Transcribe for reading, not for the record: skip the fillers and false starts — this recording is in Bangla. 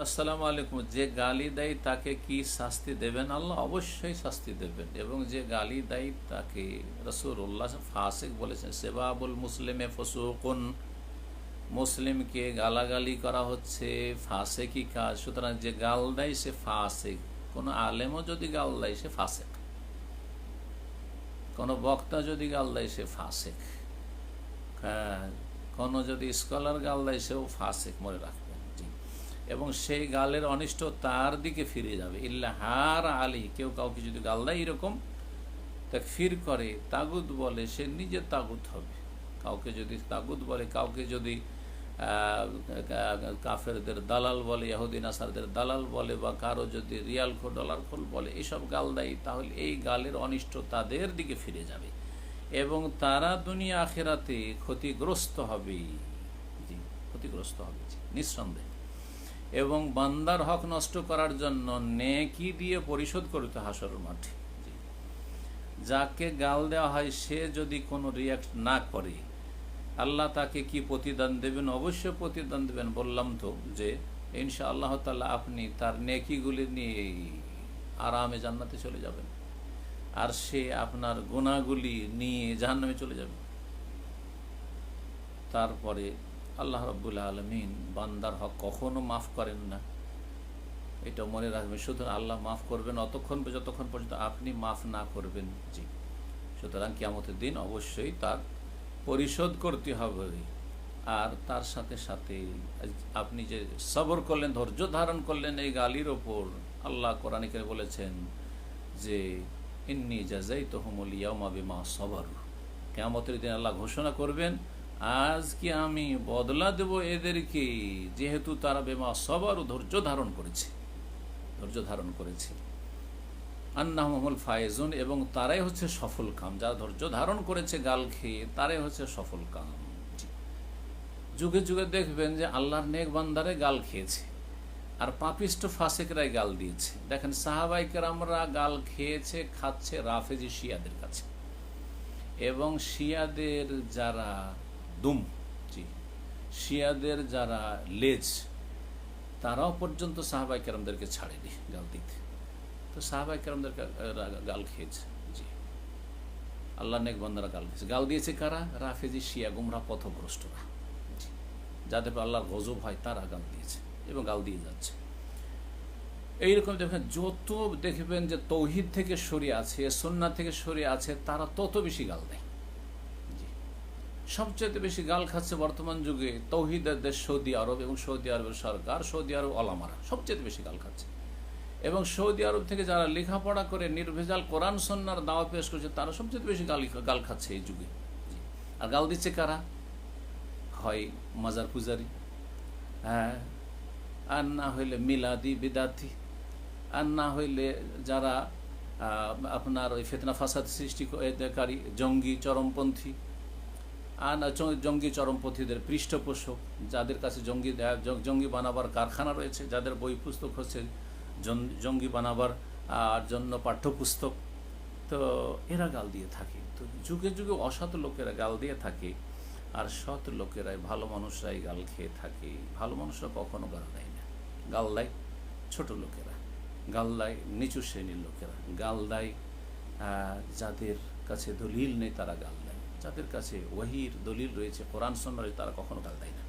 আসসালামু আলাইকুম। যে গালি দেয় তাকে কি শাস্তি দেবেন? আল্লাহ অবশ্যই শাস্তি দেবেন। এবং যে গালি দেয় তাকে রাসূলুল্লাহ ফাসিক বলেছেন। সেবাবুল মুসলিমে ফুসুকুন, মুসলিমকে গালাগালি করা হচ্ছে ফাসেকি কাজ। সুতরাং যে গাল দেয় সে ফাসেক। কোনো আলেমও যদি গাল দেয় সে ফাসেক, কোনো বক্তা যদি গাল দেয় সে ফাসেক, হ্যাঁ, কোনো যদি স্কলার গাল দেয় সেও ফাসেক, মনে রাখবেন। জি। এবং সেই গালের অনিষ্ট তার দিকে ফিরে যাবে। ইল্লাহার আলী, কেউ কাউকে যদি গাল দেয় এরকম তাকফির করে, তাগুত বলে, সে নিজে তাগুত হবে। কাউকে যদি তাগুত বলে, কাউকে যদি কাফেরদের দালাল বলে, ইহুদি নাসারদের দালাল বলে, বা কারো যদি রিয়াল খোল ডলার খোল বলে, এইসব গাল দেয়, তাহলে এই গালের অনিষ্ট তাদের দিকে ফিরে যাবে এবং তারা দুনিয়া আখেরাতে ক্ষতিগ্রস্ত হবে। জি, ক্ষতিগ্রস্ত হবে, জি, নিঃসন্দেহে। এবং বান্দার হক নষ্ট করার জন্য নেকি দিয়ে পরিশোধ করতে হাসরের মাঠে। জি। যাকে গাল দেওয়া হয় সে যদি কোনো রিয়াক্ট না করে, আল্লাহ তাকে কি প্রতিদান দেবেন? অবশ্যই প্রতিদান দেবেন। বললাম তো যে ইনশাআল্লাহ তাআলা আপনি তার নেকিগুলি নিয়ে আরামে জান্নাতে চলে যাবেন, আর সে আপনার গুনাহগুলি নিয়ে জাহান্নামে চলে যাবে। তারপরে আল্লাহ রাব্বুল আলামিন বান্দার হক কখনো মাফ করেন না, এটা মনে রাখবেন। সুতরাং আল্লাহ মাফ করবেন যতক্ষণ পর্যন্ত আপনি মাফ না করবেন। জি। সুতরাং কিয়ামতের দিন অবশ্যই তার পরিশোধ করতে হবে। আর তার সাথে সাথে আপনি যে সবর করলেন, ধৈর্য ধারণ করলেন এই গালির ওপর, আল্লাহ কোরআনে কারিমে বলেছেন যে ইন্নী জাযাইতুহুমুল ইয়াওমা বিমা সাবারু। কিয়ামতের দিন আল্লাহ ঘোষণা করবেন, আজকে আমি বদলা দেব এদেরকে, যেহেতু তারা বিমা সাবারু, ধৈর্য ধারণ করেছে। আন্নাহুমুল ফায়েজুন, এবং তারাই হচ্ছে সফল কাম। যারা ধৈর্য ধারণ করেছে গাল খেয়ে, তারাই হচ্ছে সফল কাম। যুগে যুগে দেখবেন যে আল্লাহর নেক বান্দারে গাল খেয়েছে, আর পাপিষ্ট ফাসিকরাই গাল দিয়েছে। দেখেন সাহাবায়ে কেরামরা গাল খেয়েছে, খাচ্ছে রাফেজি শিয়াদের কাছে, এবং শিয়াদের যারা দুম, জি, শিয়াদের যারা লেজ, তারাও পর্যন্ত সাহাবায়ে কেরামদেরকে ছাড়েনি গাল দিতে। তো সাহাবায়ে কেরামদেরকে গাল খেয়েছে। জি, আল্লাহ নেক বান্দারা গাল খেয়েছে। গাল দিয়েছে কারা? রাফেজি শিয়া, গুমরাহ পথভ্রষ্টরা, যাদের আল্লাহর গজব হয় তারা গাল দিয়েছে এবং গাল দিয়ে যাচ্ছে। এইরকম দেখবেন যত দেখবেন যে তৌহিদ থেকে সরে আছে, সুন্নাহ থেকে সরে আছে, তারা তত বেশি গাল দেয়। জি। সবচেয়ে বেশি গাল খাচ্ছে বর্তমান যুগে তৌহিদের দেশ সৌদি আরব, এবং সৌদি আরবের সরকার, সৌদি আরব ওলামারা সবচেয়ে বেশি গাল খাচ্ছে। এবং সৌদি আরব থেকে যারা লেখাপড়া করে নির্ভেজাল কোরআন সুন্নাহর দাওয়া পেশ করছে, তারা সবচেয়ে বেশি গাল খাচ্ছে এই যুগে। আর গাল দিচ্ছে কারা? হয় মাজার পূজারি, হ্যাঁ, আর না হইলে মিলাদি বিদাতি, আর না হইলে যারা আপনার ওই ফিতনা ফাসাদ সৃষ্টিকারী জঙ্গি চরমপন্থী, আর জঙ্গি চরমপন্থীদের পৃষ্ঠপোষক, যাদের কাছে জঙ্গি বানাবার কারখানা রয়েছে, যাদের বই পুস্তক হচ্ছে জঙ্গি বানাবার জন্য পাঠ্যপুস্তক। তো এরা গাল দিয়ে থাকে। তো যুগে যুগে অসৎ লোকেরা গাল দিয়ে থাকে, আর সৎ লোকেরাই, ভালো মানুষরাই গাল খেয়ে থাকে। ভালো মানুষরা কখনো গাল দেয় না। গাল দেয় ছোট লোকেরা, গাল দেয় নিচু শ্রেণীর লোকেরা, গাল দেয় যাদের কাছে দলিল নেই, তারা গাল দেয়। যাদের কাছে ওয়াহির দলিল রয়েছে, কোরআন সুন্নাহ রয়েছে, তারা কখনো গাল দেয় না।